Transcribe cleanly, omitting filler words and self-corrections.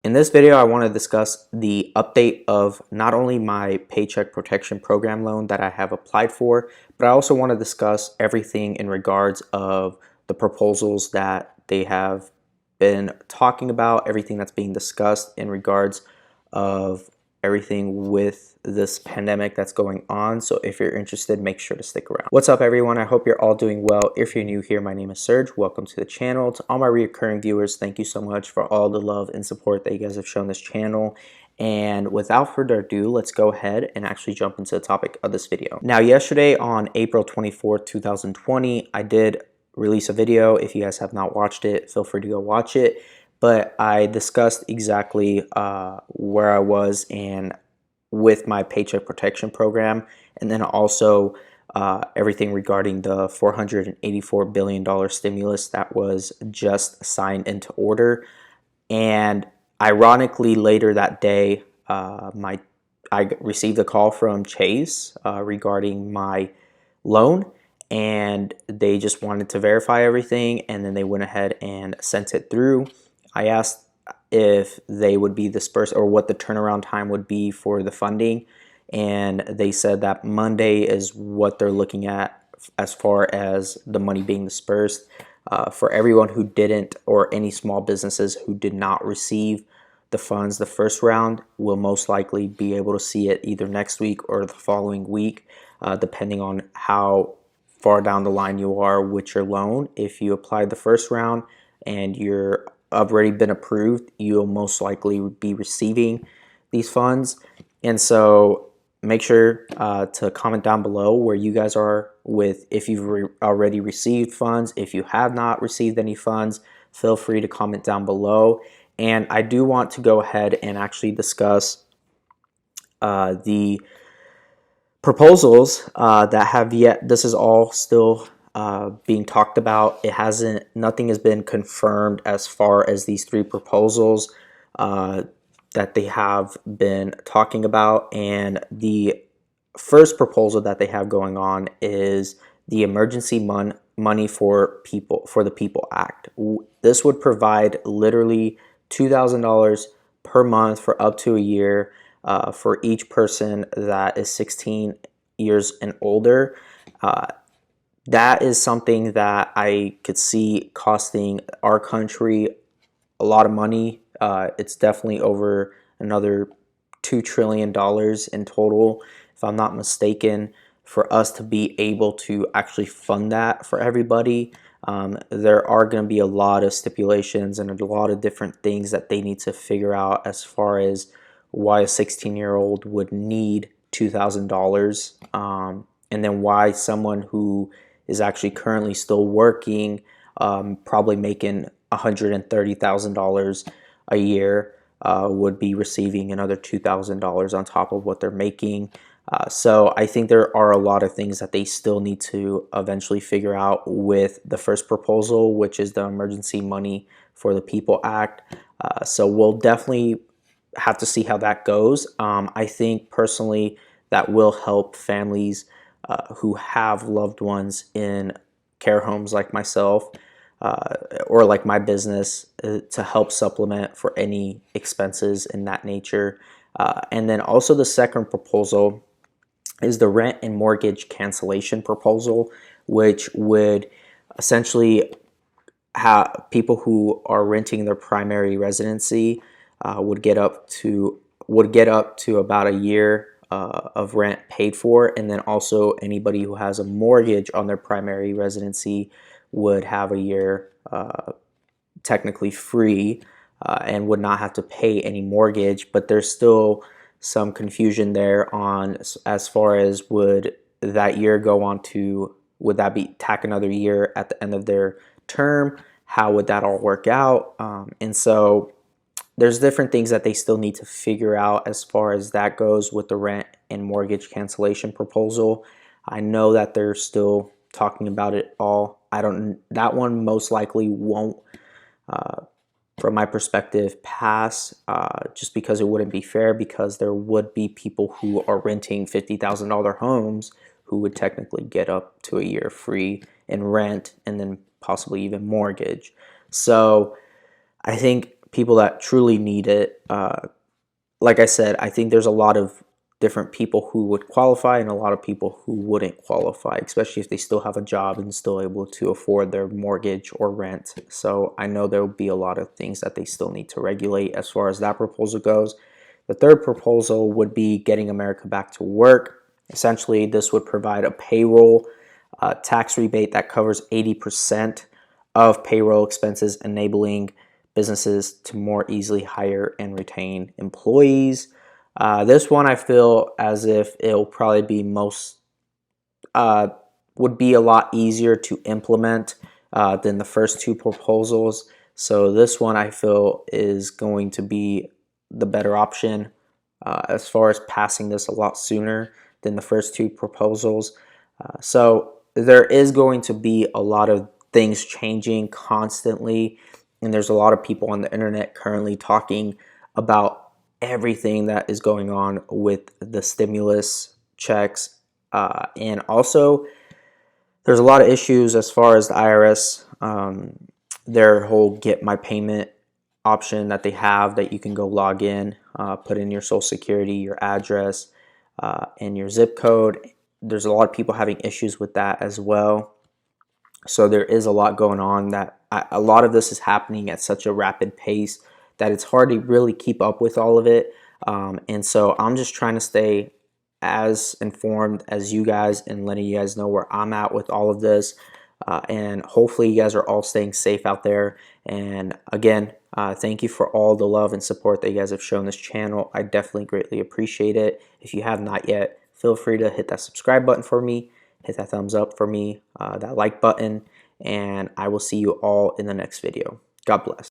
In this video, I want to discuss the update of not only my Paycheck Protection Program loan that I have applied for, but I also want to discuss everything in regards of the proposals that they have been talking about, everything that's being discussed in regards of everything with this pandemic that's going on. So if you're interested, make sure to stick around. What's up, everyone? I hope you're all doing well. If you're new here, my name is Serge. Welcome to the channel. To all my recurring viewers, thank you so much for all the love and support that you guys have shown this channel. And without further ado, let's go ahead and actually jump into the topic of this video. Now, yesterday on April 24th, 2020, I did release a video. If you guys have not watched it, feel free to go watch it. But I discussed exactly where I was and with my Paycheck Protection Program, and then also everything regarding the $484 billion stimulus that was just signed into order. And ironically, later that day, I received a call from Chase regarding my loan, and they just wanted to verify everything, and then they went ahead and sent it through. I asked if they would be dispersed or what the turnaround time would be for the funding, and they said that Monday is what they're looking at as far as the money being dispersed. For everyone who didn't, or any small businesses who did not receive the funds the first round, will most likely be able to see it either next week or the following week, depending on how far down the line you are with your loan. If you applied the first round and you're already been approved, you'll most likely be receiving these funds. And so make sure to comment down below where you guys are with, if you've already received funds. If you have not received any funds, feel free to comment down below. And I do want to go ahead and actually discuss the proposals that have yet, this is all still being talked about. Nothing has been confirmed as far as these three proposals that they have been talking about. And the first proposal that they have going on is the emergency money for the People Act. This would provide literally $2,000 per month for up to a year for each person that is 16 years and older. That is something that I could see costing our country a lot of money. It's definitely over another $2 trillion in total, if I'm not mistaken, for us to be able to actually fund that for everybody. There are going to be a lot of stipulations and a lot of different things that they need to figure out as far as why a 16-year-old would need $2,000, and then why someone who is actually currently still working, probably making $130,000 a year, would be receiving another $2,000 on top of what they're making. So I think there are a lot of things that they still need to eventually figure out with the first proposal, which is the Emergency Money for the People Act. So we'll definitely have to see how that goes. I think personally that will help families who have loved ones in care homes like myself, or like my business, to help supplement for any expenses in that nature. And then also the second proposal is the rent and mortgage cancellation proposal, which would essentially have people who are renting their primary residency would get up to about a year of rent paid for, and then also anybody who has a mortgage on their primary residency would have a year technically free and would not have to pay any mortgage. But there's still some confusion there on as far as would that year go on to, would that be tack another year at the end of their term? How would that all work out? And so there's different things that they still need to figure out as far as that goes with the rent and mortgage cancellation proposal. I know that they're still talking about it all. That one most likely won't, from my perspective, pass, just because it wouldn't be fair, because there would be people who are renting $50,000 homes who would technically get up to a year free in rent and then possibly even mortgage. So I think people that truly need it. Like I said, I think there's a lot of different people who would qualify and a lot of people who wouldn't qualify, especially if they still have a job and still able to afford their mortgage or rent. So I know there will be a lot of things that they still need to regulate as far as that proposal goes. The third proposal would be getting America back to work. Essentially, this would provide a payroll tax rebate that covers 80% of payroll expenses, enabling businesses to more easily hire and retain employees. This one I feel as if it'll probably be uh, would be a lot easier to implement than the first two proposals. So this one I feel is going to be the better option as far as passing this a lot sooner than the first two proposals. So there is going to be a lot of things changing constantly, and there's a lot of people on the internet currently talking about everything that is going on with the stimulus checks. And also, there's a lot of issues as far as the IRS, their whole get my payment option that they have that you can go log in, put in your social security, your address, and your zip code. There's a lot of people having issues with that as well. So there is a lot going on that a lot of this is happening at such a rapid pace that it's hard to really keep up with all of it. And so I'm just trying to stay as informed as you guys and letting you guys know where I'm at with all of this. And hopefully you guys are all staying safe out there. And again, thank you for all the love and support that you guys have shown this channel. I definitely greatly appreciate it. If you have not yet, feel free to hit that subscribe button for me, hit that thumbs up for me, that like button, and I will see you all in the next video. God bless.